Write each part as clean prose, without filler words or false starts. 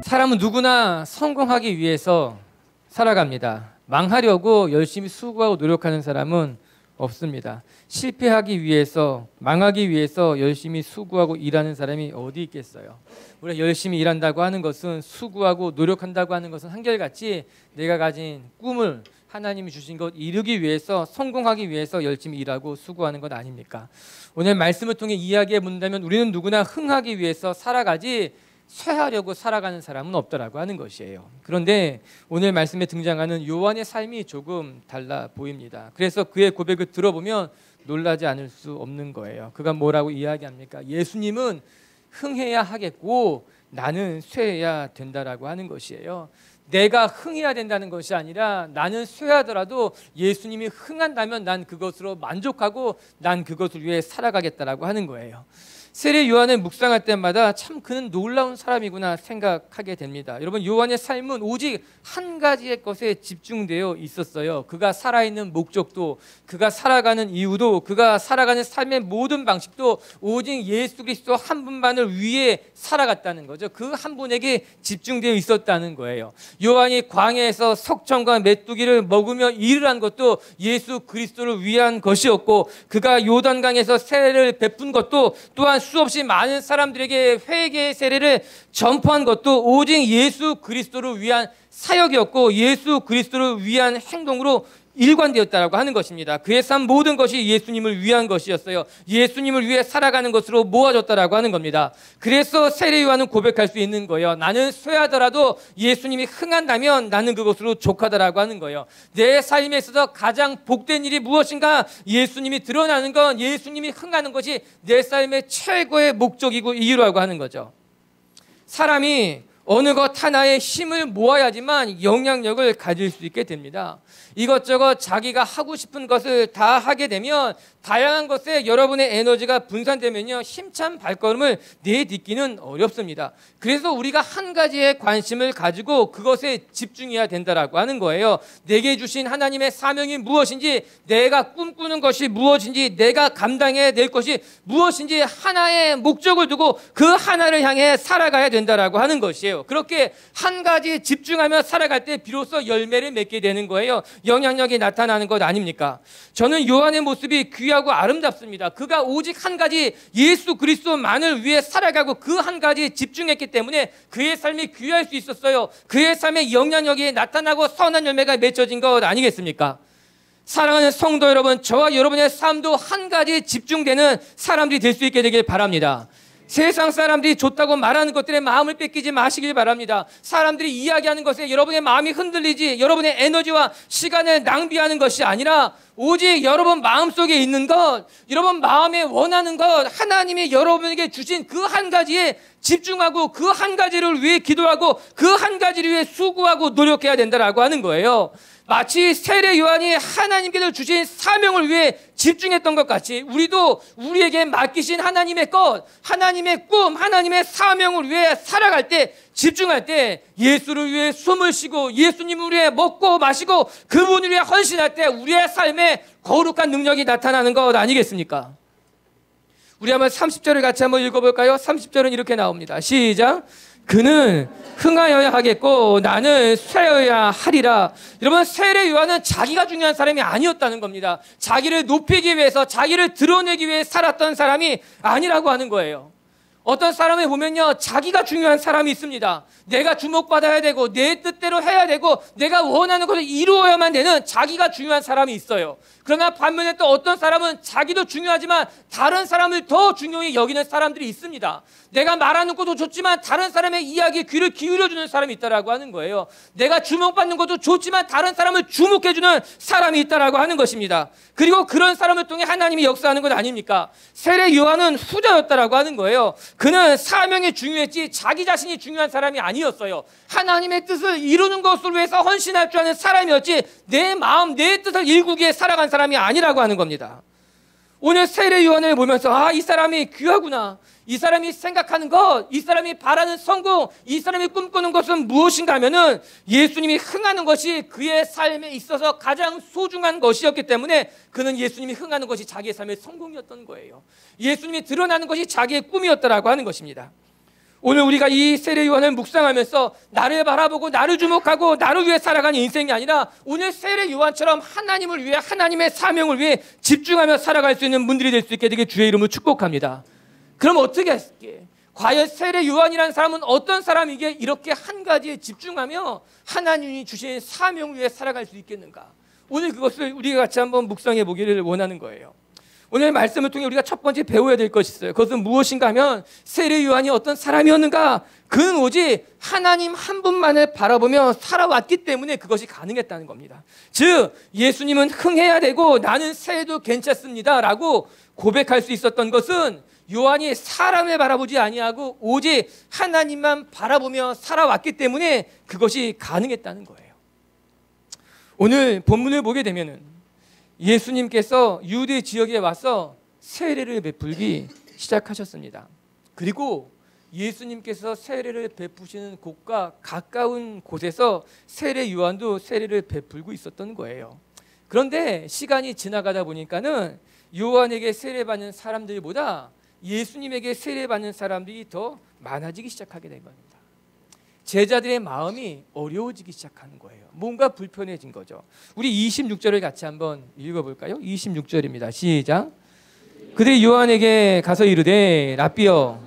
사람은 누구나 성공하기 위해서 살아갑니다. 망하려고 열심히 수고하고 노력하는 사람은 없습니다. 실패하기 위해서, 망하기 위해서 열심히 수고하고 일하는 사람이 어디 있겠어요? 우리가 열심히 일한다고 하는 것은, 수고하고 노력한다고 하는 것은 한결같이 내가 가진 꿈을, 하나님이 주신 것 이루기 위해서, 성공하기 위해서 열심히 일하고 수고하는 것 아닙니까? 오늘 말씀을 통해 이야기해 본다면 우리는 누구나 흥하기 위해서 살아가지 쇠하려고 살아가는 사람은 없더라고 하는 것이에요. 그런데 오늘 말씀에 등장하는 요한의 삶이 조금 달라 보입니다. 그래서 그의 고백을 들어보면 놀라지 않을 수 없는 거예요. 그가 뭐라고 이야기합니까? 예수님은 흥해야 하겠고 나는 쇠해야 된다라고 하는 것이에요. 내가 흥해야 된다는 것이 아니라 나는 쇠하더라도 예수님이 흥한다면 난 그것으로 만족하고 난 그것을 위해 살아가겠다라고 하는 거예요. 세례 요한을 묵상할 때마다 참 그는 놀라운 사람이구나 생각하게 됩니다. 여러분, 요한의 삶은 오직 한 가지의 것에 집중되어 있었어요. 그가 살아있는 목적도, 그가 살아가는 이유도, 그가 살아가는 삶의 모든 방식도 오직 예수 그리스도 한 분만을 위해 살아갔다는 거죠. 그 한 분에게 집중되어 있었다는 거예요. 요한이 광야에서 석청과 메뚜기를 먹으며 일을 한 것도 예수 그리스도를 위한 것이었고, 그가 요단강에서 세례를 베푼 것도 또한 수없이 많은 사람들에게 회개의 세례를 전파한 것도 오직 예수 그리스도를 위한 사역이었고 예수 그리스도를 위한 행동으로 일관되었다라고 하는 것입니다. 그의 삶 모든 것이 예수님을 위한 것이었어요. 예수님을 위해 살아가는 것으로 모아졌다라고 하는 겁니다. 그래서 세례 요한은 고백할 수 있는 거예요. 나는 쇠하더라도 예수님이 흥한다면 나는 그것으로 족하다라고 하는 거예요. 내 삶에 있어서 가장 복된 일이 무엇인가? 예수님이 드러나는 건, 예수님이 흥하는 것이 내 삶의 최고의 목적이고 이유라고 하는 거죠. 사람이 어느 것 하나에 힘을 모아야지만 영향력을 가질 수 있게 됩니다. 이것저것 자기가 하고 싶은 것을 다 하게 되면, 다양한 것에 여러분의 에너지가 분산되면요, 힘찬 발걸음을 내딛기는 어렵습니다. 그래서 우리가 한 가지에 관심을 가지고 그것에 집중해야 된다라고 하는 거예요. 내게 주신 하나님의 사명이 무엇인지, 내가 꿈꾸는 것이 무엇인지, 내가 감당해야 될 것이 무엇인지 하나의 목적을 두고 그 하나를 향해 살아가야 된다라고 하는 것이에요. 그렇게 한 가지에 집중하며 살아갈 때 비로소 열매를 맺게 되는 거예요. 영향력이 나타나는 것 아닙니까? 저는 요한의 모습이 귀하고 아름답습니다. 그가 오직 한 가지 예수 그리스도만을 위해 살아가고 그 한 가지에 집중했기 때문에 그의 삶이 귀할 수 있었어요. 그의 삶의 영향력이 나타나고 선한 열매가 맺혀진 것 아니겠습니까? 사랑하는 성도 여러분, 저와 여러분의 삶도 한 가지에 집중되는 사람들이 될 수 있게 되길 바랍니다. 세상 사람들이 좋다고 말하는 것들에 마음을 뺏기지 마시길 바랍니다. 사람들이 이야기하는 것에 여러분의 마음이 흔들리지, 여러분의 에너지와 시간을 낭비하는 것이 아니라 오직 여러분 마음속에 있는 것, 여러분 마음에 원하는 것, 하나님이 여러분에게 주신 그 한 가지에 집중하고 그 한 가지를 위해 기도하고 그 한 가지를 위해 수고하고 노력해야 된다라고 하는 거예요. 마치 세례 요한이 하나님께서 주신 사명을 위해 집중했던 것 같이 우리도 우리에게 맡기신 하나님의 것, 하나님의 꿈, 하나님의 사명을 위해 살아갈 때, 집중할 때, 예수를 위해 숨을 쉬고 예수님을 위해 먹고 마시고 그분을 위해 헌신할 때 우리의 삶에 거룩한 능력이 나타나는 것 아니겠습니까? 우리 한번 30절을 같이 한번 읽어볼까요? 30절은 이렇게 나옵니다. 시작. 그는 흥하여야 하겠고 나는 쇠하여야 하리라. 여러분, 세례 요한은 자기가 중요한 사람이 아니었다는 겁니다. 자기를 높이기 위해서, 자기를 드러내기 위해 살았던 사람이 아니라고 하는 거예요. 어떤 사람을 보면요, 자기가 중요한 사람이 있습니다. 내가 주목받아야 되고 내 뜻대로 해야 되고 내가 원하는 것을 이루어야만 되는 자기가 중요한 사람이 있어요. 그러나 반면에 또 어떤 사람은 자기도 중요하지만 다른 사람을 더 중요히 여기는 사람들이 있습니다. 내가 말하는 것도 좋지만 다른 사람의 이야기에 귀를 기울여주는 사람이 있다라고 하는 거예요. 내가 주목받는 것도 좋지만 다른 사람을 주목해주는 사람이 있다라고 하는 것입니다. 그리고 그런 사람을 통해 하나님이 역사하는 것 아닙니까? 세례 요한은 후자였다라고 하는 거예요. 그는 사명이 중요했지 자기 자신이 중요한 사람이 아니었어요. 하나님의 뜻을 이루는 것을 위해서 헌신할 줄 아는 사람이었지 내 마음, 내 뜻을 일구기에 살아간 사람이 아니라고 하는 겁니다. 오늘 세례 요한을 보면서 이 사람이 귀하구나. 이 사람이 생각하는 것, 이 사람이 바라는 성공, 이 사람이 꿈꾸는 것은 무엇인가 하면은 예수님이 흥하는 것이 그의 삶에 있어서 가장 소중한 것이었기 때문에 그는 예수님이 흥하는 것이 자기의 삶의 성공이었던 거예요. 예수님이 드러나는 것이 자기의 꿈이었다라고 하는 것입니다. 오늘 우리가 이 세례 요한을 묵상하면서 나를 바라보고 나를 주목하고 나를 위해 살아가는 인생이 아니라 오늘 세례 요한처럼 하나님을 위해 하나님의 사명을 위해 집중하며 살아갈 수 있는 분들이 될 수 있게 되게 주의 이름으로 축복합니다. 그럼 어떻게 할게? 과연 세례 요한이라는 사람은 어떤 사람이기에 이렇게 한 가지에 집중하며 하나님이 주신 사명을 위해 살아갈 수 있겠는가? 오늘 그것을 우리가 같이 한번 묵상해 보기를 원하는 거예요. 오늘 말씀을 통해 우리가 첫 번째 배워야 될 것이 있어요. 그것은 무엇인가 하면 세례 요한이 어떤 사람이었는가? 그는 오직 하나님 한 분만을 바라보며 살아왔기 때문에 그것이 가능했다는 겁니다. 즉 예수님은 흥해야 되고 나는 새해도 괜찮습니다 라고 고백할 수 있었던 것은 요한이 사람을 바라보지 아니하고 오직 하나님만 바라보며 살아왔기 때문에 그것이 가능했다는 거예요. 오늘 본문을 보게 되면은 예수님께서 유대 지역에 와서 세례를 베풀기 시작하셨습니다. 그리고 예수님께서 세례를 베푸시는 곳과 가까운 곳에서 세례 요한도 세례를 베풀고 있었던 거예요. 그런데 시간이 지나가다 보니까는 요한에게 세례받는 사람들보다 예수님에게 세례받는 사람들이 더 많아지기 시작하게 된 겁니다. 제자들의 마음이 어려워지기 시작하는 거예요. 뭔가 불편해진 거죠. 우리 26절을 같이 한번 읽어볼까요? 26절입니다. 시작. 그들이 요한에게 가서 이르되 라삐여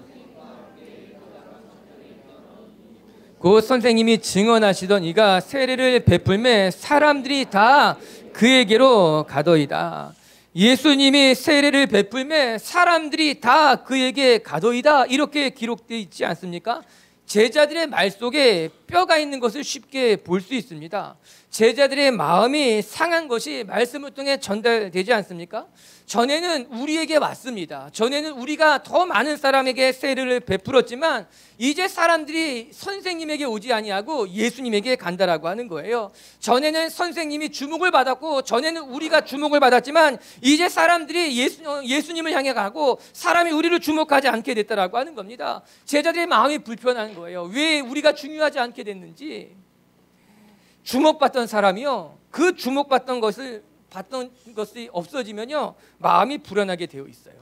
곧 선생님이 증언하시던 이가 세례를 베풀매 사람들이 다 그에게로 가더이다. 예수님이 세례를 베풀매 사람들이 다 그에게 가더이다. 이렇게 기록되어 있지 않습니까? 제자들의 말 속에 뼈가 있는 것을 쉽게 볼 수 있습니다. 제자들의 마음이 상한 것이 말씀을 통해 전달되지 않습니까? 전에는 우리에게 왔습니다. 전에는 우리가 더 많은 사람에게 세례를 베풀었지만 이제 사람들이 선생님에게 오지 아니하고 예수님에게 간다라고 하는 거예요. 전에는 선생님이 주목을 받았고 전에는 우리가 주목을 받았지만 이제 사람들이 예수님을 향해 가고 사람이 우리를 주목하지 않게 됐다라고 하는 겁니다. 제자들의 마음이 불편한 거예요. 왜 우리가 중요하지 않게 됐는지. 주목받던 사람이요, 그 주목받던 것이 없어지면요 마음이 불안하게 되어 있어요.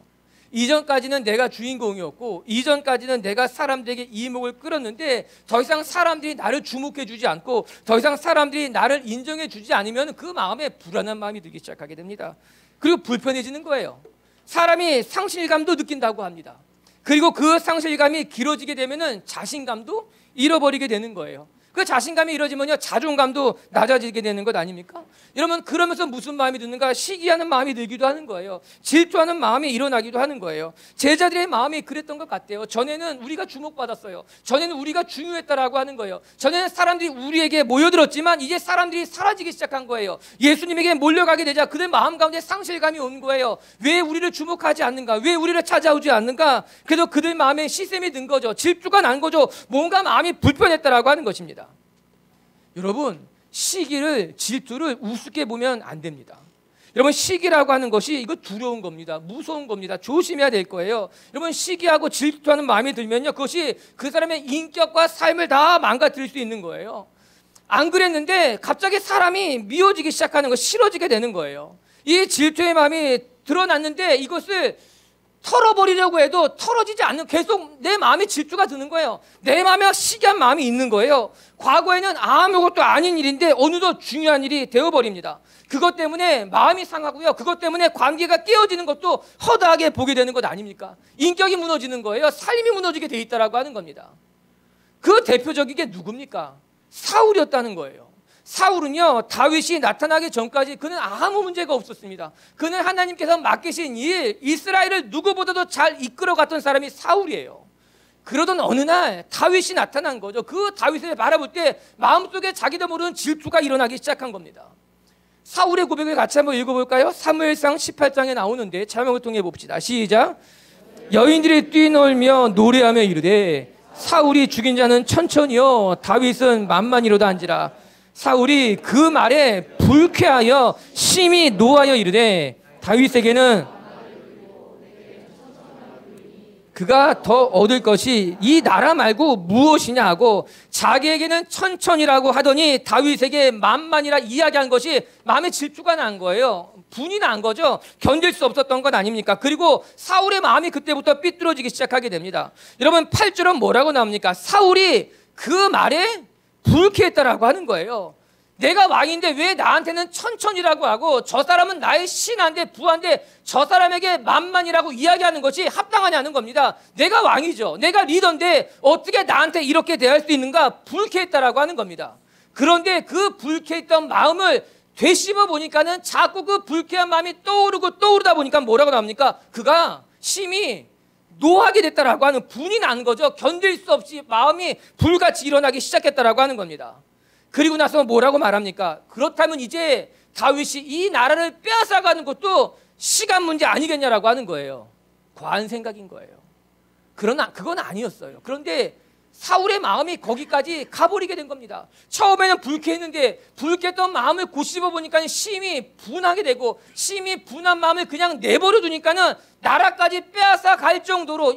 이전까지는 내가 주인공이었고 이전까지는 내가 사람들에게 이목을 끌었는데 더 이상 사람들이 나를 주목해 주지 않고 더 이상 사람들이 나를 인정해 주지 않으면 그 마음에 불안한 마음이 들기 시작하게 됩니다. 그리고 불편해지는 거예요. 사람이 상실감도 느낀다고 합니다. 그리고 그 상실감이 길어지게 되면은 자신감도 잃어버리게 되는 거예요. 그 자신감이 이루어지면요 자존감도 낮아지게 되는 것 아닙니까? 여러분 그러면서 무슨 마음이 드는가? 시기하는 마음이 들기도 하는 거예요. 질투하는 마음이 일어나기도 하는 거예요. 제자들의 마음이 그랬던 것 같아요. 전에는 우리가 주목받았어요. 전에는 우리가 중요했다라고 하는 거예요. 전에는 사람들이 우리에게 모여들었지만 이제 사람들이 사라지기 시작한 거예요. 예수님에게 몰려가게 되자 그들 마음 가운데 상실감이 온 거예요. 왜 우리를 주목하지 않는가? 왜 우리를 찾아오지 않는가? 그래서 그들 마음에 시샘이 든 거죠. 질투가 난 거죠. 뭔가 마음이 불편했다라고 하는 것입니다. 여러분 시기를 질투를 우습게 보면 안 됩니다. 여러분 시기라고 하는 것이 이거 두려운 겁니다. 무서운 겁니다. 조심해야 될 거예요. 여러분 시기하고 질투하는 마음이 들면요 그것이 그 사람의 인격과 삶을 다 망가뜨릴 수 있는 거예요. 안 그랬는데 갑자기 사람이 미워지기 시작하는 거, 싫어지게 되는 거예요. 이 질투의 마음이 드러났는데 이것을 털어버리려고 해도 털어지지 않는, 계속 내 마음에 질투가 드는 거예요. 내 마음에 시기한 마음이 있는 거예요. 과거에는 아무것도 아닌 일인데 어느덧 중요한 일이 되어버립니다. 그것 때문에 마음이 상하고요, 그것 때문에 관계가 깨어지는 것도 허다하게 보게 되는 것 아닙니까? 인격이 무너지는 거예요. 삶이 무너지게 돼 있다라고 하는 겁니다. 그 대표적인 게 누굽니까? 사울이었다는 거예요. 사울은요 다윗이 나타나기 전까지 그는 아무 문제가 없었습니다. 그는 하나님께서 맡기신 일, 이스라엘을 누구보다도 잘 이끌어갔던 사람이 사울이에요. 그러던 어느 날 다윗이 나타난 거죠. 그 다윗을 바라볼 때 마음속에 자기도 모르는 질투가 일어나기 시작한 겁니다. 사울의 고백을 같이 한번 읽어볼까요? 사무엘상 18장에 나오는데 자막을 통해 봅시다. 시작. 여인들이 뛰놀며 노래하며 이르되 사울이 죽인 자는 천천히요 다윗은 만만이로다 한지라. 사울이 그 말에 불쾌하여 심히 노하여 이르되 다윗에게는 그가 더 얻을 것이 이 나라 말고 무엇이냐 하고 자기에게는 천천이라고 하더니 다윗에게 만만이라 이야기한 것이 마음에 질투가 난 거예요. 분이 난 거죠. 견딜 수 없었던 것 아닙니까? 그리고 사울의 마음이 그때부터 삐뚤어지기 시작하게 됩니다. 여러분 8절은 뭐라고 나옵니까? 사울이 그 말에 불쾌했다라고 하는 거예요. 내가 왕인데 왜 나한테는 천천이라고 하고 저 사람은 나의 신한데 부한데 저 사람에게 만만이라고 이야기하는 것이 합당하냐는 겁니다. 내가 왕이죠. 내가 리더인데 어떻게 나한테 이렇게 대할 수 있는가? 불쾌했다라고 하는 겁니다. 그런데 그 불쾌했던 마음을 되씹어 보니까는 자꾸 그 불쾌한 마음이 떠오르다 보니까 뭐라고 나옵니까? 그가 심히 노하게 됐다라고 하는 분이 난 거죠. 견딜 수 없이 마음이 불같이 일어나기 시작했다라고 하는 겁니다. 그리고 나서 뭐라고 말합니까? 그렇다면 이제 다윗이 이 나라를 빼앗아가는 것도 시간 문제 아니겠냐라고 하는 거예요. 과한 생각인 거예요. 그러나 그건 아니었어요. 그런데 사울의 마음이 거기까지 가버리게 된 겁니다. 처음에는 불쾌했는데 불쾌했던 마음을 고씹어 보니까 심히 분하게 되고 심히 분한 마음을 그냥 내버려 두니까는 나라까지 빼앗아 갈 정도로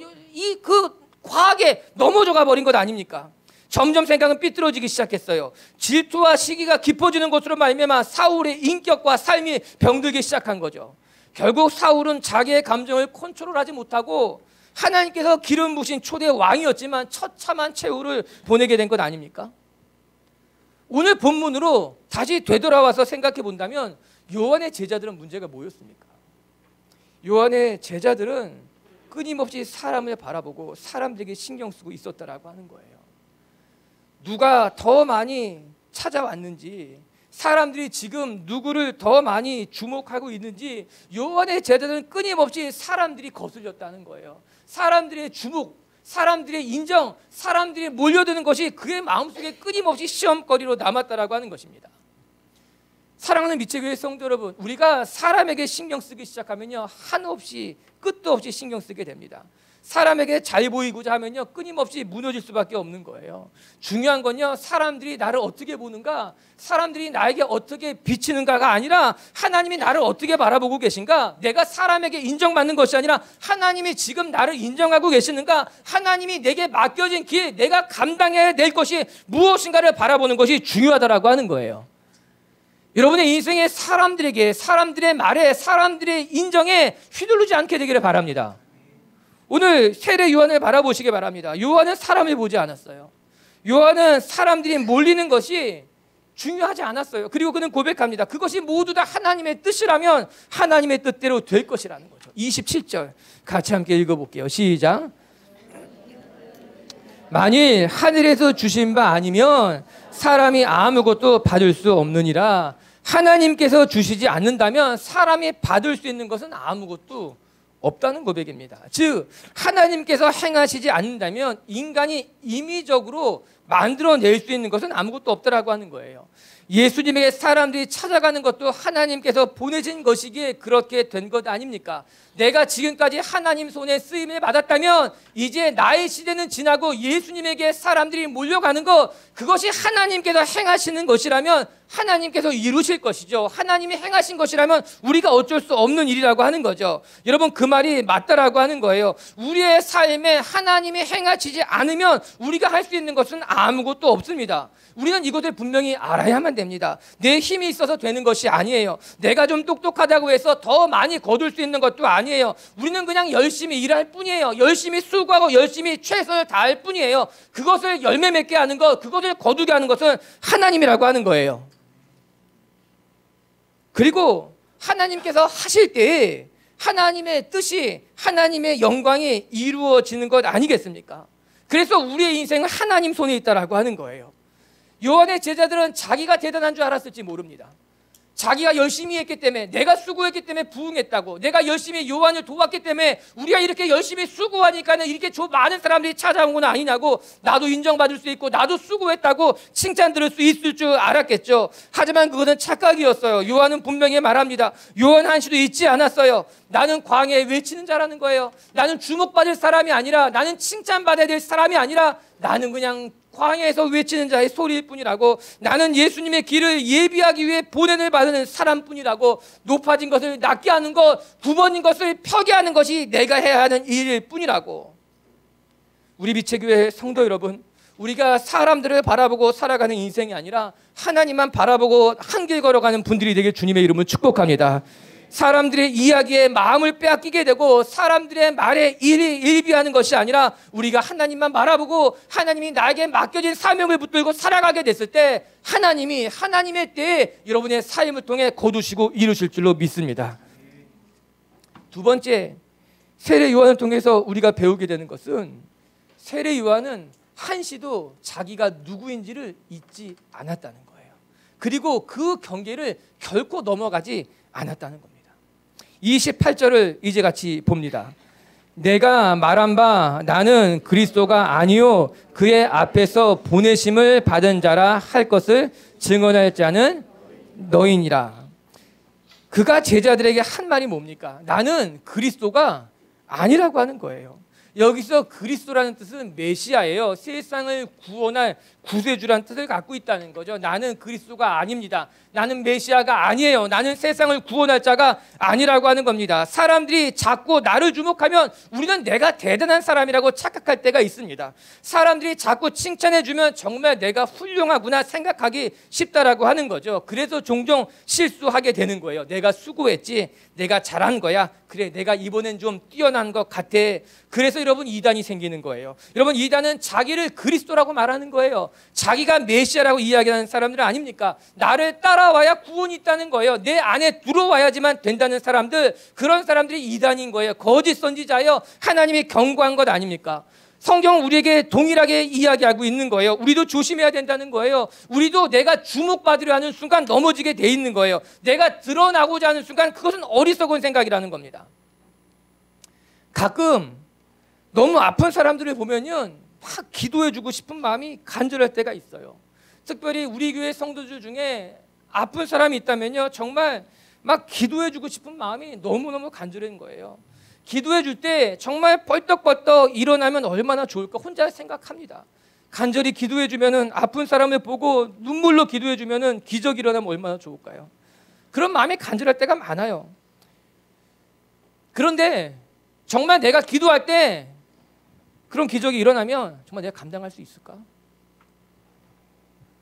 그 과하게 넘어져 버린 것 아닙니까? 점점 생각은 삐뚤어지기 시작했어요. 질투와 시기가 깊어지는 것으로 말미암아 사울의 인격과 삶이 병들기 시작한 거죠. 결국 사울은 자기의 감정을 컨트롤하지 못하고 하나님께서 기름 부으신 초대 왕이었지만 처참한 최후를 보내게 된 것 아닙니까? 오늘 본문으로 다시 되돌아와서 생각해 본다면 요한의 제자들은 문제가 뭐였습니까? 요한의 제자들은 끊임없이 사람을 바라보고 사람들에게 신경 쓰고 있었다라고 하는 거예요. 누가 더 많이 찾아왔는지, 사람들이 지금 누구를 더 많이 주목하고 있는지 요한의 제자들은 끊임없이 사람들이 거슬렸다는 거예요. 사람들의 주목, 사람들의 인정, 사람들이 몰려드는 것이 그의 마음속에 끊임없이 시험거리로 남았다라고 하는 것입니다. 사랑하는 미체교회 성도 여러분, 우리가 사람에게 신경 쓰기 시작하면요 한없이 끝도 없이 신경 쓰게 됩니다. 사람에게 잘 보이고자 하면요 끊임없이 무너질 수밖에 없는 거예요. 중요한 건요 사람들이 나를 어떻게 보는가, 사람들이 나에게 어떻게 비치는가가 아니라 하나님이 나를 어떻게 바라보고 계신가, 내가 사람에게 인정받는 것이 아니라 하나님이 지금 나를 인정하고 계시는가, 하나님이 내게 맡겨진 길, 내가 감당해야 될 것이 무엇인가를 바라보는 것이 중요하다라고 하는 거예요. 여러분의 인생에 사람들에게, 사람들의 말에, 사람들의 인정에 휘둘리지 않게 되기를 바랍니다. 오늘 세례 요한을 바라보시기 바랍니다. 요한은 사람을 보지 않았어요. 요한은 사람들이 몰리는 것이 중요하지 않았어요. 그리고 그는 고백합니다. 그것이 모두 다 하나님의 뜻이라면 하나님의 뜻대로 될 것이라는 거죠. 27절 같이 함께 읽어볼게요. 시작. 만일 하늘에서 주신 바 아니면 사람이 아무것도 받을 수 없느니라. 하나님께서 주시지 않는다면 사람이 받을 수 있는 것은 아무것도 없다는 고백입니다. 즉 하나님께서 행하시지 않는다면 인간이 임의적으로 만들어낼 수 있는 것은 아무것도 없다라고 하는 거예요. 예수님에게 사람들이 찾아가는 것도 하나님께서 보내신 것이기에 그렇게 된 것 아닙니까? 내가 지금까지 하나님 손에 쓰임을 받았다면 이제 나의 시대는 지나고 예수님에게 사람들이 몰려가는 것, 그것이 하나님께서 행하시는 것이라면 하나님께서 이루실 것이죠. 하나님이 행하신 것이라면 우리가 어쩔 수 없는 일이라고 하는 거죠. 여러분 그 말이 맞다라고 하는 거예요. 우리의 삶에 하나님이 행하시지 않으면 우리가 할 수 있는 것은 아무것도 없습니다. 우리는 이것을 분명히 알아야만 됩니다. 내 힘이 있어서 되는 것이 아니에요. 내가 좀 똑똑하다고 해서 더 많이 거둘 수 있는 것도 아니에요. 우리는 그냥 열심히 일할 뿐이에요. 열심히 수고하고 열심히 최선을 다할 뿐이에요. 그것을 열매 맺게 하는 것, 그것을 거두게 하는 것은 하나님이라고 하는 거예요. 그리고 하나님께서 하실 때에 하나님의 뜻이, 하나님의 영광이 이루어지는 것 아니겠습니까? 그래서 우리의 인생은 하나님 손에 있다라고 하는 거예요. 요한의 제자들은 자기가 대단한 줄 알았을지 모릅니다. 자기가 열심히 했기 때문에, 내가 수고했기 때문에 부응했다고, 내가 열심히 요한을 도왔기 때문에 우리가 이렇게 열심히 수고하니까는 이렇게 많은 사람들이 찾아온 건 아니냐고, 나도 인정받을 수 있고 나도 수고했다고 칭찬 들을 수 있을 줄 알았겠죠. 하지만 그것은 착각이었어요. 요한은 분명히 말합니다. 요한 한시도 잊지 않았어요. 나는 광야에 외치는 자라는 거예요. 나는 주목받을 사람이 아니라, 나는 칭찬받아야 될 사람이 아니라 나는 그냥 광야에서 외치는 자의 소리일 뿐이라고, 나는 예수님의 길을 예비하기 위해 보냄을 받는 사람뿐이라고, 높아진 것을 낮게 하는 것, 두 번인 것을 펴게 하는 것이 내가 해야 하는 일일 뿐이라고. 우리 빛의교회 성도 여러분, 우리가 사람들을 바라보고 살아가는 인생이 아니라 하나님만 바라보고 한 길 걸어가는 분들이 되길 주님의 이름으로 축복합니다. 사람들의 이야기에 마음을 빼앗기게 되고 사람들의 말에 일비하는 것이 아니라 우리가 하나님만 바라보고 하나님이 나에게 맡겨진 사명을 붙들고 살아가게 됐을 때 하나님이 하나님의 때에 여러분의 삶을 통해 거두시고 이루실 줄로 믿습니다. 두 번째, 세례 요한을 통해서 우리가 배우게 되는 것은 세례 요한은 한시도 자기가 누구인지를 잊지 않았다는 거예요. 그리고 그 경계를 결코 넘어가지 않았다는 겁니다. 28절을 이제 같이 봅니다. 내가 말한 바 나는 그리스도가 아니요 그의 앞에서 보내심을 받은 자라 할 것을 증언할 자는 너희니라. 그가 제자들에게 한 말이 뭡니까? 나는 그리스도가 아니라고 하는 거예요. 여기서 그리스도라는 뜻은 메시아예요. 세상을 구원할 구세주라는 뜻을 갖고 있다는 거죠. 나는 그리스도가 아닙니다. 나는 메시아가 아니에요. 나는 세상을 구원할 자가 아니라고 하는 겁니다. 사람들이 자꾸 나를 주목하면 우리는 내가 대단한 사람이라고 착각할 때가 있습니다. 사람들이 자꾸 칭찬해주면 정말 내가 훌륭하구나 생각하기 쉽다라고 하는 거죠. 그래서 종종 실수하게 되는 거예요. 내가 수고했지, 내가 잘한 거야, 그래 내가 이번엔 좀 뛰어난 것 같아. 그래서 여러분 이단이 생기는 거예요. 여러분 이단은 자기를 그리스도라고 말하는 거예요. 자기가 메시아라고 이야기하는 사람들은 아닙니까? 나를 따라와야 구원이 있다는 거예요. 내 안에 들어와야지만 된다는 사람들, 그런 사람들이 이단인 거예요. 거짓 선지자예요. 하나님이 경고한 것 아닙니까? 성경은 우리에게 동일하게 이야기하고 있는 거예요. 우리도 조심해야 된다는 거예요. 우리도 내가 주목받으려 하는 순간 넘어지게 돼 있는 거예요. 내가 드러나고자 하는 순간 그것은 어리석은 생각이라는 겁니다. 가끔 너무 아픈 사람들을 보면은 막 기도해주고 싶은 마음이 간절할 때가 있어요. 특별히 우리 교회 성도들 중에 아픈 사람이 있다면요, 정말 막 기도해주고 싶은 마음이 너무너무 간절한 거예요. 기도해줄 때 정말 벌떡벌떡 일어나면 얼마나 좋을까 혼자 생각합니다. 간절히 기도해주면은, 아픈 사람을 보고 눈물로 기도해주면은 기적이 일어나면 얼마나 좋을까요? 그런 마음이 간절할 때가 많아요. 그런데 정말 내가 기도할 때 그런 기적이 일어나면 정말 내가 감당할 수 있을까?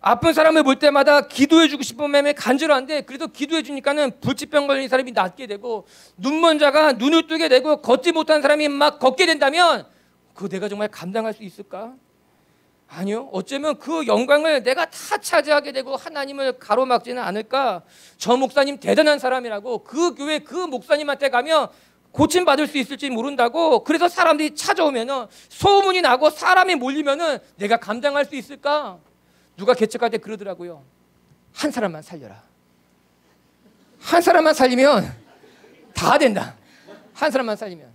아픈 사람을 볼 때마다 기도해주고 싶은 마음에 간절한데, 그래도 기도해주니까는 불치병 걸린 사람이 낫게 되고, 눈먼 자가 눈을 뜨게 되고, 걷지 못한 사람이 막 걷게 된다면 그거 내가 정말 감당할 수 있을까? 아니요. 어쩌면 그 영광을 내가 다 차지하게 되고 하나님을 가로막지는 않을까? 저 목사님 대단한 사람이라고, 그 교회 그 목사님한테 가면 고침받을 수 있을지 모른다고, 그래서 사람들이 찾아오면은 소문이 나고 사람이 몰리면은 내가 감당할 수 있을까? 누가 개척할 때 그러더라고요. 한 사람만 살려라. 한 사람만 살리면 다 된다. 한 사람만 살리면.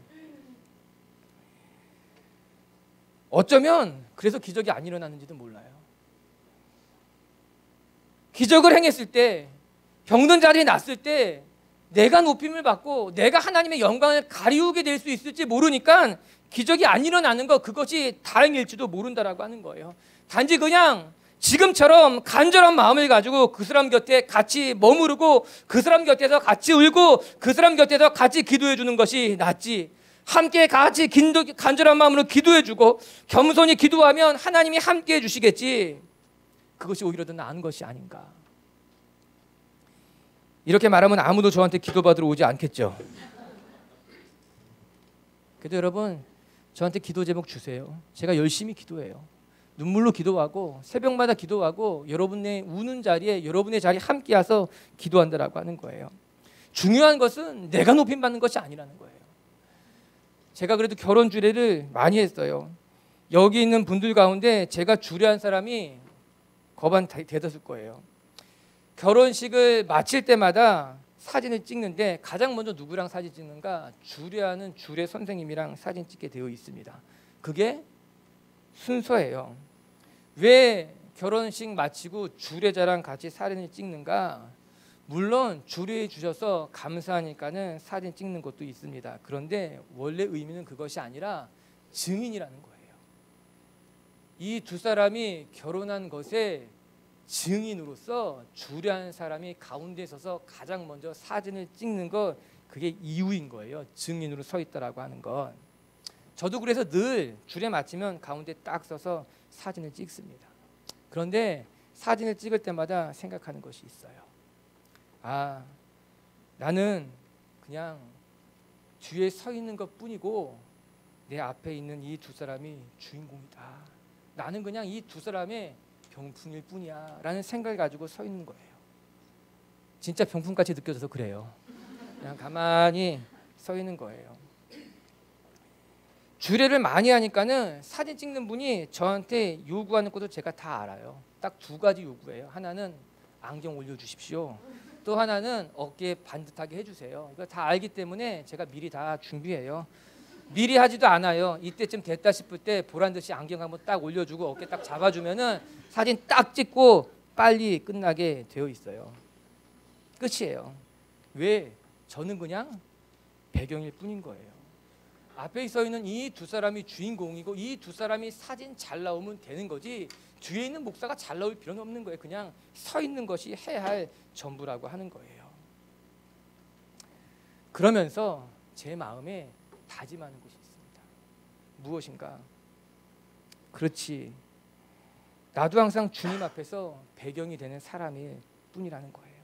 어쩌면 그래서 기적이 안 일어났는지도 몰라요. 기적을 행했을 때, 병든 자리에 났을 때 내가 높임을 받고 내가 하나님의 영광을 가리우게 될 수 있을지 모르니까 기적이 안 일어나는 것, 그것이 다행일지도 모른다라고 하는 거예요. 단지 그냥 지금처럼 간절한 마음을 가지고 그 사람 곁에 같이 머무르고 그 사람 곁에서 같이 울고 그 사람 곁에서 같이 기도해 주는 것이 낫지, 함께 같이 간절한 마음으로 기도해 주고 겸손히 기도하면 하나님이 함께 해 주시겠지, 그것이 오히려 더 나은 것이 아닌가. 이렇게 말하면 아무도 저한테 기도받으러 오지 않겠죠. 그래도 여러분, 저한테 기도 제목 주세요. 제가 열심히 기도해요. 눈물로 기도하고 새벽마다 기도하고 여러분의 우는 자리에, 여러분의 자리에 함께 와서 기도한다라고 하는 거예요. 중요한 것은 내가 높임 받는 것이 아니라는 거예요. 제가 그래도 결혼 주례를 많이 했어요. 여기 있는 분들 가운데 제가 주례한 사람이 거반 대다수일 거예요. 결혼식을 마칠 때마다 사진을 찍는데 가장 먼저 누구랑 사진 찍는가? 주례하는 주례 선생님이랑 사진 찍게 되어 있습니다. 그게 순서예요. 왜 결혼식 마치고 주례자랑 같이 사진을 찍는가? 물론 주례해 주셔서 감사하니까는 사진 찍는 것도 있습니다. 그런데 원래 의미는 그것이 아니라 증인이라는 거예요. 이 두 사람이 결혼한 것에 증인으로서 주례한 사람이 가운데 서서 가장 먼저 사진을 찍는 것, 그게 이유인 거예요. 증인으로 서 있다라고 하는 건. 저도 그래서 늘 줄에 맞추면 가운데 딱 서서 사진을 찍습니다. 그런데 사진을 찍을 때마다 생각하는 것이 있어요. 아, 나는 그냥 뒤에 서 있는 것뿐이고 내 앞에 있는 이 두 사람이 주인공이다. 나는 그냥 이 두 사람의 병풍일 뿐이야 라는 생각을 가지고 서 있는 거예요. 진짜 병풍같이 느껴져서 그래요. 그냥 가만히 서 있는 거예요. 주례를 많이 하니까는 사진 찍는 분이 저한테 요구하는 것도 제가 다 알아요. 딱 두 가지 요구예요. 하나는 안경 올려주십시오. 또 하나는 어깨에 반듯하게 해주세요. 이거 다 알기 때문에 제가 미리 다 준비해요. 미리 하지도 않아요. 이때쯤 됐다 싶을 때 보란듯이 안경 한번 딱 올려주고 어깨 딱 잡아주면은 사진 딱 찍고 빨리 끝나게 되어 있어요. 끝이에요. 왜? 저는 그냥 배경일 뿐인 거예요. 앞에 서 있는 이 두 사람이 주인공이고 이 두 사람이 사진 잘 나오면 되는 거지 뒤에 있는 목사가 잘 나올 필요는 없는 거예요. 그냥 서 있는 것이 해야 할 전부라고 하는 거예요. 그러면서 제 마음에 다짐하는 것이 있습니다. 무엇인가? 그렇지. 나도 항상 주님 앞에서 배경이 되는 사람일 뿐이라는 거예요.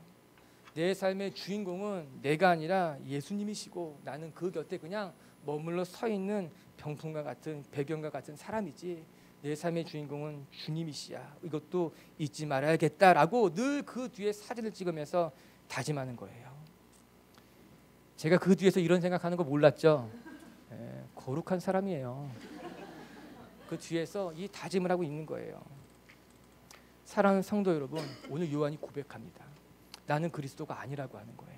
내 삶의 주인공은 내가 아니라 예수님이시고 나는 그 곁에 그냥 머물러 서 있는 병풍과 같은 배경과 같은 사람이지 내 삶의 주인공은 주님이시야. 이것도 잊지 말아야겠다라고 늘 그 뒤에 사진을 찍으면서 다짐하는 거예요. 제가 그 뒤에서 이런 생각하는 거 몰랐죠. 거룩한 사람이에요. 그 뒤에서 이 다짐을 하고 있는 거예요. 사랑하는 성도 여러분, 오늘 요한이 고백합니다. 나는 그리스도가 아니라고 하는 거예요.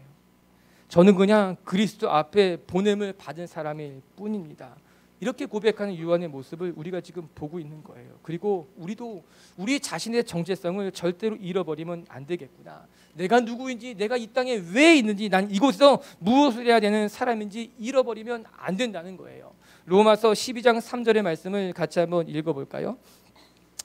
저는 그냥 그리스도 앞에 보냄을 받은 사람일 뿐입니다. 이렇게 고백하는 요한의 모습을 우리가 지금 보고 있는 거예요. 그리고 우리도 우리 자신의 정체성을 절대로 잃어버리면 안 되겠구나. 내가 누구인지, 내가 이 땅에 왜 있는지, 난 이곳에서 무엇을 해야 되는 사람인지 잃어버리면 안 된다는 거예요. 로마서 12장 3절의 말씀을 같이 한번 읽어볼까요?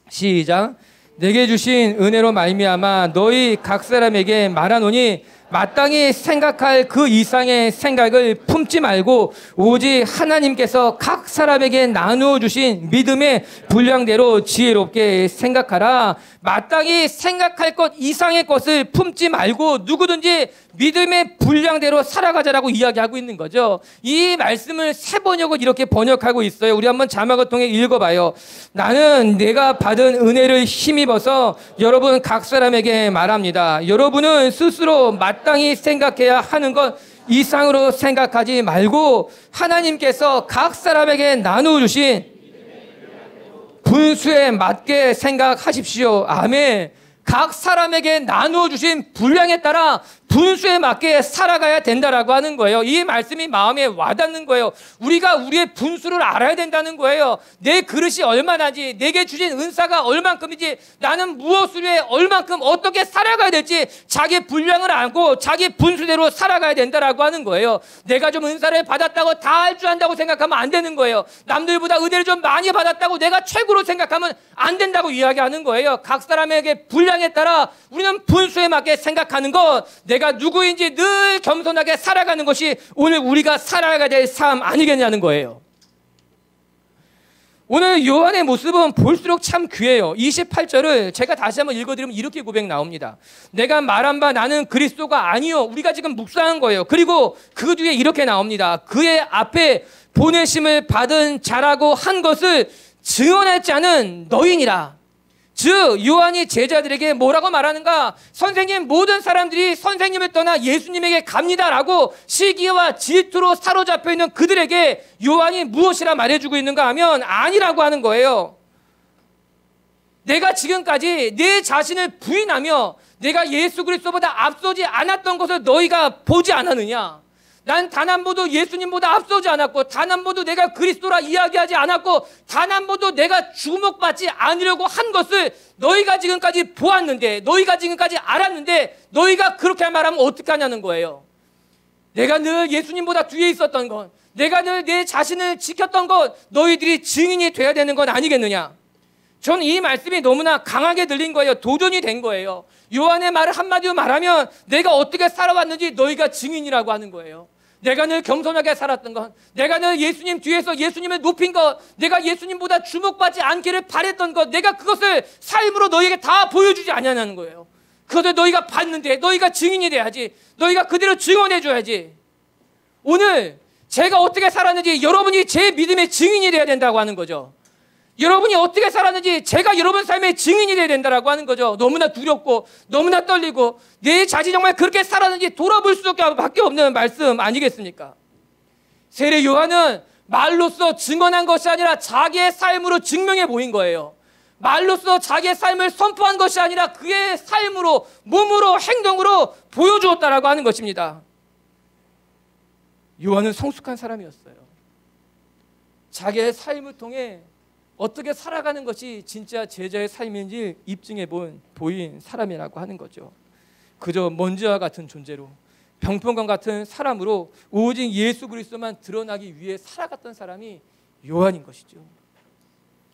시작. 내게 주신 은혜로 말미암아 너희 각 사람에게 말하노니 마땅히 생각할 그 이상의 생각을 품지 말고 오직 하나님께서 각 사람에게 나누어 주신 믿음의 분량대로 지혜롭게 생각하라. 마땅히 생각할 것 이상의 것을 품지 말고 누구든지 믿음의 분량대로 살아가자라고 이야기하고 있는 거죠. 이 말씀을 세 번역을 이렇게 번역하고 있어요. 우리 한번 자막을 통해 읽어봐요. 나는 내가 받은 은혜를 힘입어서 여러분 각 사람에게 말합니다. 여러분은 스스로 마땅히 생각해야 하는 것 이상으로 생각하지 말고 하나님께서 각 사람에게 나누어 주신 분수에 맞게 생각하십시오. 아멘. 각 사람에게 나누어 주신 분량에 따라 분수에 맞게 살아가야 된다라고 하는 거예요. 이 말씀이 마음에 와닿는 거예요. 우리가 우리의 분수를 알아야 된다는 거예요. 내 그릇이 얼마나지, 내게 주신 은사가 얼만큼인지, 나는 무엇을 위해 얼만큼 어떻게 살아가야 될지 자기 분량을 알고 자기 분수대로 살아가야 된다라고 하는 거예요. 내가 좀 은사를 받았다고 다 할 줄 안다고 생각하면 안 되는 거예요. 남들보다 은혜를 좀 많이 받았다고 내가 최고로 생각하면 안 된다고 이야기하는 거예요. 각 사람에게 분량에 따라 우리는 분수에 맞게 생각하는 것, 내가 누구인지 늘 겸손하게 살아가는 것이 오늘 우리가 살아가야 될 삶 아니겠냐는 거예요. 오늘 요한의 모습은 볼수록 참 귀해요. 28절을 제가 다시 한번 읽어드리면 이렇게 고백 나옵니다. 내가 말한 바 나는 그리스도가 아니요. 우리가 지금 묵상한 거예요. 그리고 그 뒤에 이렇게 나옵니다. 그의 앞에 보내심을 받은 자라고 한 것을 증언할 자는 너희니라. 즉 요한이 제자들에게 뭐라고 말하는가? 선생님, 모든 사람들이 선생님을 떠나 예수님에게 갑니다라고 시기와 질투로 사로잡혀 있는 그들에게 요한이 무엇이라 말해주고 있는가 하면 아니라고 하는 거예요. 내가 지금까지 내 자신을 부인하며 내가 예수 그리스도보다 앞서지 않았던 것을 너희가 보지 않았느냐? 난 단 한 번도 예수님보다 앞서지 않았고 단 한 번도 내가 그리스도라 이야기하지 않았고 단 한 번도 내가 주목받지 않으려고 한 것을 너희가 지금까지 보았는데, 너희가 지금까지 알았는데 너희가 그렇게 말하면 어떡하냐는 거예요. 내가 늘 예수님보다 뒤에 있었던 것, 내가 늘 내 자신을 지켰던 것, 너희들이 증인이 돼야 되는 건 아니겠느냐. 저는 이 말씀이 너무나 강하게 들린 거예요. 도전이 된 거예요. 요한의 말을 한마디로 말하면 내가 어떻게 살아왔는지 너희가 증인이라고 하는 거예요. 내가 늘 겸손하게 살았던 것, 내가 늘 예수님 뒤에서 예수님을 높인 것, 내가 예수님보다 주목받지 않기를 바랬던 것, 내가 그것을 삶으로 너희에게 다 보여주지 않냐는 거예요. 그것을 너희가 봤는데 너희가 증인이 돼야지. 너희가 그대로 증언해 줘야지. 오늘 제가 어떻게 살았는지 여러분이 제 믿음의 증인이 돼야 된다고 하는 거죠. 여러분이 어떻게 살았는지 제가 여러분 삶의 증인이 돼야 된다고 하는 거죠. 너무나 두렵고 너무나 떨리고 내 자신이 정말 그렇게 살았는지 돌아볼 수밖에 없는 말씀 아니겠습니까? 세례 요한은 말로써 증언한 것이 아니라 자기의 삶으로 증명해 보인 거예요. 말로써 자기의 삶을 선포한 것이 아니라 그의 삶으로, 몸으로, 행동으로 보여주었다라고 하는 것입니다. 요한은 성숙한 사람이었어요. 자기의 삶을 통해 어떻게 살아가는 것이 진짜 제자의 삶인지 입증해 보인 사람이라고 하는 거죠. 그저 먼지와 같은 존재로, 병풍과 같은 사람으로 오직 예수 그리스도만 드러나기 위해 살아갔던 사람이 요한인 것이죠.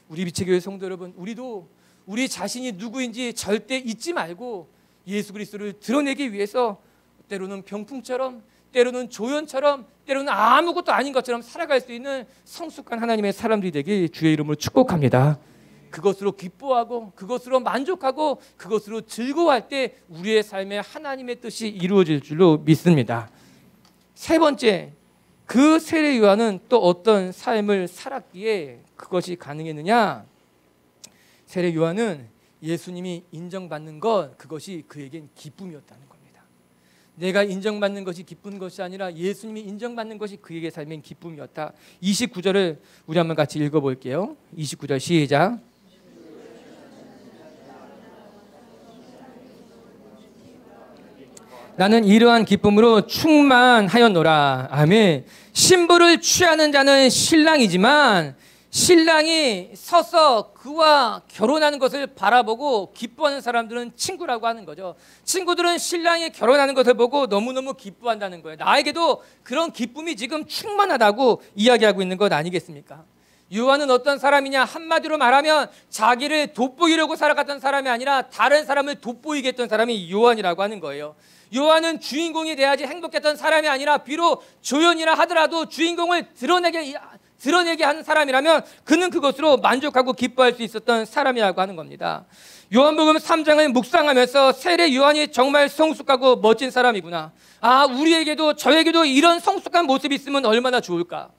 우리 비치교회 성도 여러분, 우리도 우리 자신이 누구인지 절대 잊지 말고 예수 그리스도를 드러내기 위해서 때로는 병풍처럼, 때로는 조연처럼, 때로는 아무것도 아닌 것처럼 살아갈 수 있는 성숙한 하나님의 사람들이 되길 주의 이름으로 축복합니다. 그것으로 기뻐하고 그것으로 만족하고 그것으로 즐거워할 때 우리의 삶에 하나님의 뜻이 이루어질 줄로 믿습니다. 세 번째, 그 세례 요한은 또 어떤 삶을 살았기에 그것이 가능했느냐? 세례 요한은 예수님이 인정받는 것, 그것이 그에겐 기쁨이었다는 겁니다. 내가 인정받는 것이 기쁜 것이 아니라 예수님이 인정받는 것이 그에게 삶의 기쁨이었다. 29절을 우리 한번 같이 읽어볼게요. 29절 시작. 나는 이러한 기쁨으로 충만하였노라. 아멘. 신부를 취하는 자는 신랑이지만 신랑이 서서 그와 결혼하는 것을 바라보고 기뻐하는 사람들은 친구라고 하는 거죠. 친구들은 신랑이 결혼하는 것을 보고 너무너무 기뻐한다는 거예요. 나에게도 그런 기쁨이 지금 충만하다고 이야기하고 있는 것 아니겠습니까? 요한은 어떤 사람이냐? 한마디로 말하면 자기를 돋보이려고 살아갔던 사람이 아니라 다른 사람을 돋보이게 했던 사람이 요한이라고 하는 거예요. 요한은 주인공이 돼야지 행복했던 사람이 아니라 비록 조연이라 하더라도 주인공을 드러내게 하는 사람이라면 그는 그것으로 만족하고 기뻐할 수 있었던 사람이라고 하는 겁니다. 요한복음 3장을 묵상하면서 세례 요한이 정말 성숙하고 멋진 사람이구나. 우리에게도 저에게도 이런 성숙한 모습이 있으면 얼마나 좋을까.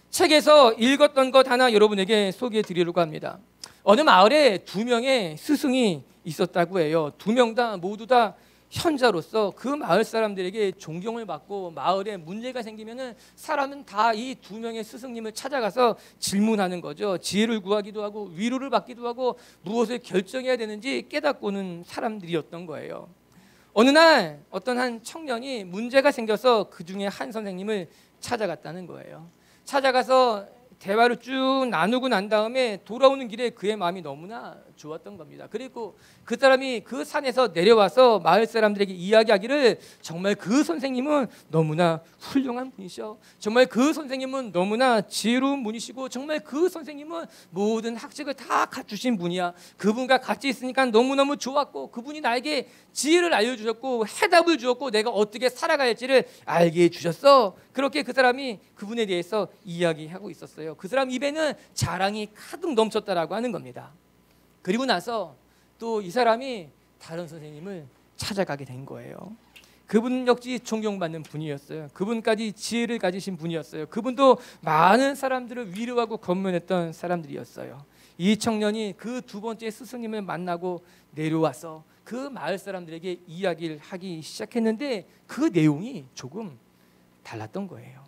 책에서 읽었던 것 하나 여러분에게 소개해 드리려고 합니다. 어느 마을에 2명의 스승이 있었다고 해요. 2명 모두 다 현자로서 그 마을 사람들에게 존경을 받고 마을에 문제가 생기면은 사람은 다 이 2명의 스승님을 찾아가서 질문하는 거죠. 지혜를 구하기도 하고 위로를 받기도 하고 무엇을 결정해야 되는지 깨닫고는 사람들이었던 거예요. 어느 날 어떤 한 청년이 문제가 생겨서 그 중에 한 선생님을 찾아갔다는 거예요. 찾아가서 대화를 쭉 나누고 난 다음에 돌아오는 길에 그의 마음이 너무나 좋았던 겁니다. 그리고 그 사람이 그 산에서 내려와서 마을 사람들에게 이야기하기를 정말 그 선생님은 너무나 훌륭한 분이셔. 정말 그 선생님은 너무나 지혜로운 분이시고 정말 그 선생님은 모든 학식을 다 갖추신 분이야. 그분과 같이 있으니까 너무너무 좋았고 그분이 나에게 지혜를 알려주셨고 해답을 주었고 내가 어떻게 살아가야 할지를 알게 해주셨어. 그렇게 그 사람이 그분에 대해서 이야기하고 있었어요. 그 사람 입에는 자랑이 가득 넘쳤다라고 하는 겁니다. 그리고 나서 또 이 사람이 다른 선생님을 찾아가게 된 거예요. 그분 역시 존경받는 분이었어요. 그분까지 지혜를 가지신 분이었어요. 그분도 많은 사람들을 위로하고 건면했던 사람들이었어요. 이 청년이 그 2번째 스승님을 만나고 내려와서 그 마을 사람들에게 이야기를 하기 시작했는데 그 내용이 조금 달랐던 거예요.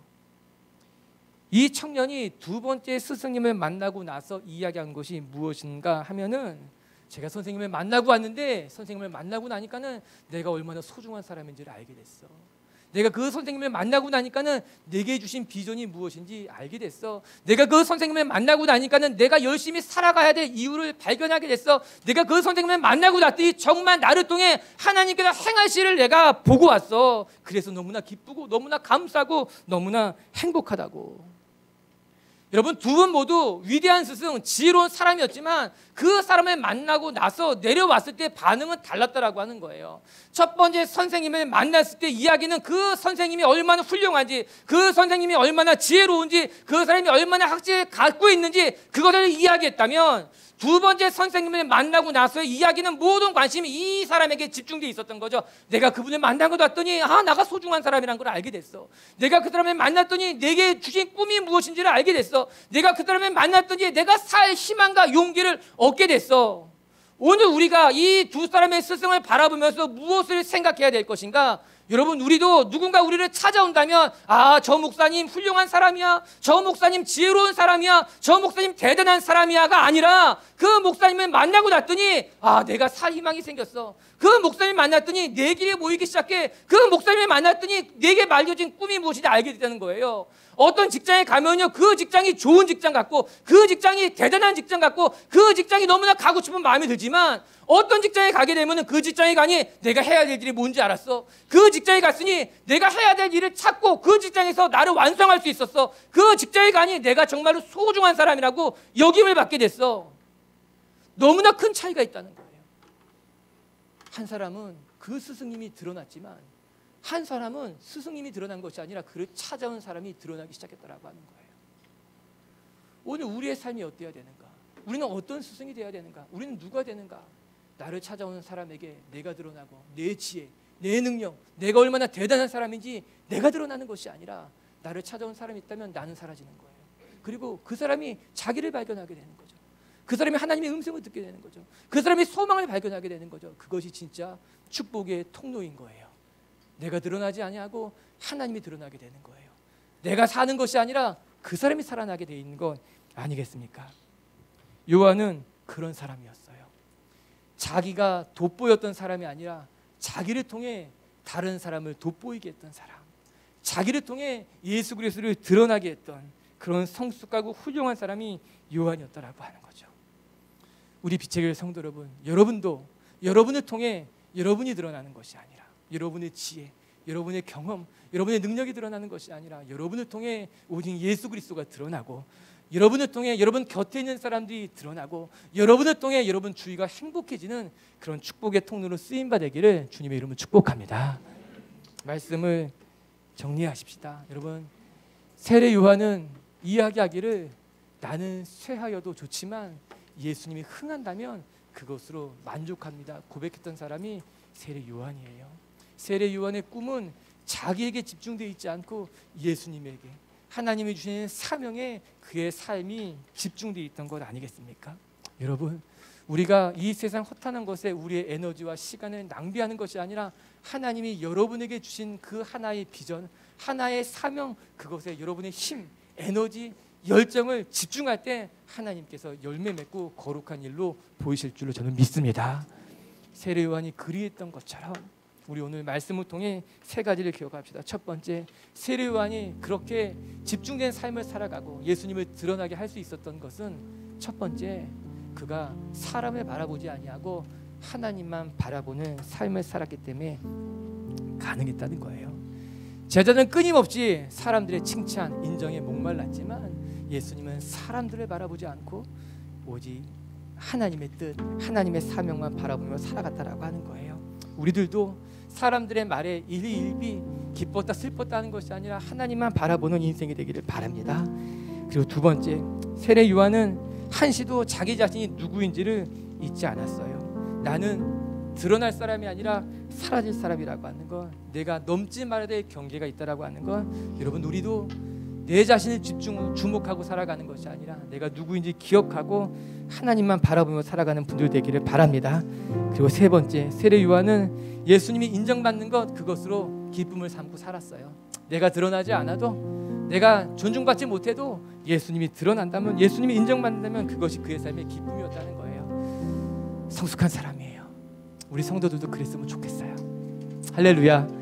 이 청년이 2번째 스승님을 만나고 나서 이야기한 것이 무엇인가 하면은 제가 선생님을 만나고 왔는데 선생님을 만나고 나니까는 내가 얼마나 소중한 사람인지를 알게 됐어. 내가 그 선생님을 만나고 나니까는 내게 주신 비전이 무엇인지 알게 됐어. 내가 그 선생님을 만나고 나니까는 내가 열심히 살아가야 될 이유를 발견하게 됐어. 내가 그 선생님을 만나고 났더니 정말 나를 통해 하나님께서 행하시를 내가 보고 왔어. 그래서 너무나 기쁘고 너무나 감사하고 너무나 행복하다고. 여러분, 두 분 모두 위대한 스승, 지혜로운 사람이었지만 그 사람을 만나고 나서 내려왔을 때 반응은 달랐다라고 하는 거예요. 첫 번째 선생님을 만났을 때 이야기는 그 선생님이 얼마나 훌륭한지, 그 선생님이 얼마나 지혜로운지, 그 사람이 얼마나 학식을 갖고 있는지 그것을 이야기했다면, 두 번째 선생님을 만나고 나서의 이야기는 모든 관심이 이 사람에게 집중되어 있었던 거죠. 내가 그분을 만나고 봤더니 나가 소중한 사람이란 걸 알게 됐어. 내가 그 사람을 만났더니 내게 주신 꿈이 무엇인지를 알게 됐어. 내가 그 사람을 만났더니 내가 살 희망과 용기를 얻게 됐어. 오늘 우리가 이 두 사람의 스승을 바라보면서 무엇을 생각해야 될 것인가? 여러분, 우리도 누군가 우리를 찾아온다면 저 목사님 훌륭한 사람이야, 저 목사님 지혜로운 사람이야, 저 목사님 대단한 사람이야가 아니라 그 목사님을 만나고 났더니 내가 살 희망이 생겼어. 그 목사님 만났더니 내 길에 모이기 시작해. 그 목사님을 만났더니 내게 말려진 꿈이 무엇인지 알게 됐다는 거예요. 어떤 직장에 가면요, 그 직장이 좋은 직장 같고, 그 직장이 대단한 직장 같고, 그 직장이 너무나 가고 싶은 마음이 들지만, 어떤 직장에 가게 되면 그 직장에 가니 내가 해야 될 일이 뭔지 알았어. 그 직장에 갔으니 내가 해야 될 일을 찾고 그 직장에서 나를 완성할 수 있었어. 그 직장에 가니 내가 정말로 소중한 사람이라고 여김을 받게 됐어. 너무나 큰 차이가 있다는 거예요. 한 사람은 그 스승님이 드러났지만, 한 사람은 스승님이 드러난 것이 아니라 그를 찾아온 사람이 드러나기 시작했다라고 하는 거예요. 오늘 우리의 삶이 어때야 되는가? 우리는 어떤 스승이 되어야 되는가? 우리는 누가 되는가? 나를 찾아오는 사람에게 내가 드러나고, 내 지혜, 내 능력, 내가 얼마나 대단한 사람인지 내가 드러나는 것이 아니라, 나를 찾아온 사람이 있다면 나는 사라지는 거예요. 그리고 그 사람이 자기를 발견하게 되는 거죠. 그 사람이 하나님의 음성을 듣게 되는 거죠. 그 사람이 소망을 발견하게 되는 거죠. 그것이 진짜 축복의 통로인 거예요. 내가 드러나지 아니하고 하나님이 드러나게 되는 거예요. 내가 사는 것이 아니라 그 사람이 살아나게 되어 있는 것 아니겠습니까? 요한은 그런 사람이었어요. 자기가 돋보였던 사람이 아니라 자기를 통해 다른 사람을 돋보이게 했던 사람, 자기를 통해 예수 그리스도를 드러나게 했던 그런 성숙하고 훌륭한 사람이 요한이었다라고 하는 거죠. 우리 빛의 교회 성도 여러분, 여러분도 여러분을 통해 여러분이 드러나는 것이 아니라, 여러분의 지혜, 여러분의 경험, 여러분의 능력이 드러나는 것이 아니라, 여러분을 통해 오직 예수 그리스도가 드러나고, 여러분을 통해 여러분 곁에 있는 사람들이 드러나고, 여러분을 통해 여러분 주위가 행복해지는 그런 축복의 통로로 쓰임바 되기를 주님의 이름으로 축복합니다. 말씀을 정리하십시다. 여러분, 세례 요한은 이야기하기를 나는 쇠하여도 좋지만 예수님이 흥한다면 그것으로 만족합니다 고백했던 사람이 세례 요한이에요. 세례 요한의 꿈은 자기에게 집중되어 있지 않고 예수님에게, 하나님이 주신 사명에 그의 삶이 집중되어 있던 것 아니겠습니까? 여러분, 우리가 이 세상 허탄한 것에 우리의 에너지와 시간을 낭비하는 것이 아니라, 하나님이 여러분에게 주신 그 하나의 비전, 하나의 사명, 그것에 여러분의 힘, 에너지, 열정을 집중할 때 하나님께서 열매 맺고 거룩한 일로 보이실 줄로 저는 믿습니다. 세례 요한이 그리했던 것처럼 우리 오늘 말씀을 통해 세 가지를 기억합시다. 첫 번째, 세례 요한이 그렇게 집중된 삶을 살아가고 예수님을 드러나게 할 수 있었던 것은, 첫 번째, 그가 사람을 바라보지 아니하고 하나님만 바라보는 삶을 살았기 때문에 가능했다는 거예요. 제자는 끊임없이 사람들의 칭찬, 인정에 목말랐지만 예수님은 사람들을 바라보지 않고 오직 하나님의 뜻, 하나님의 사명만 바라보며 살아갔다라고 하는 거예요. 우리들도 사람들의 말에 일희일비 기뻤다 슬펐다 하는 것이 아니라 하나님만 바라보는 인생이 되기를 바랍니다. 그리고 두 번째, 세례 요한은 한시도 자기 자신이 누구인지를 잊지 않았어요. 나는 드러날 사람이 아니라 사라질 사람이라고 하는 것, 내가 넘지 말아야 될 경계가 있다라고 하는 것, 여러분, 우리도 내 자신을 주목하고 살아가는 것이 아니라 내가 누구인지 기억하고 하나님만 바라보며 살아가는 분들 되기를 바랍니다. 그리고 세 번째, 세례 요한은 예수님이 인정받는 것, 그것으로 기쁨을 삼고 살았어요. 내가 드러나지 않아도, 내가 존중받지 못해도 예수님이 드러난다면, 예수님이 인정받는다면 그것이 그의 삶의 기쁨이었다는 거예요. 성숙한 사람이에요. 우리 성도들도 그랬으면 좋겠어요. 할렐루야.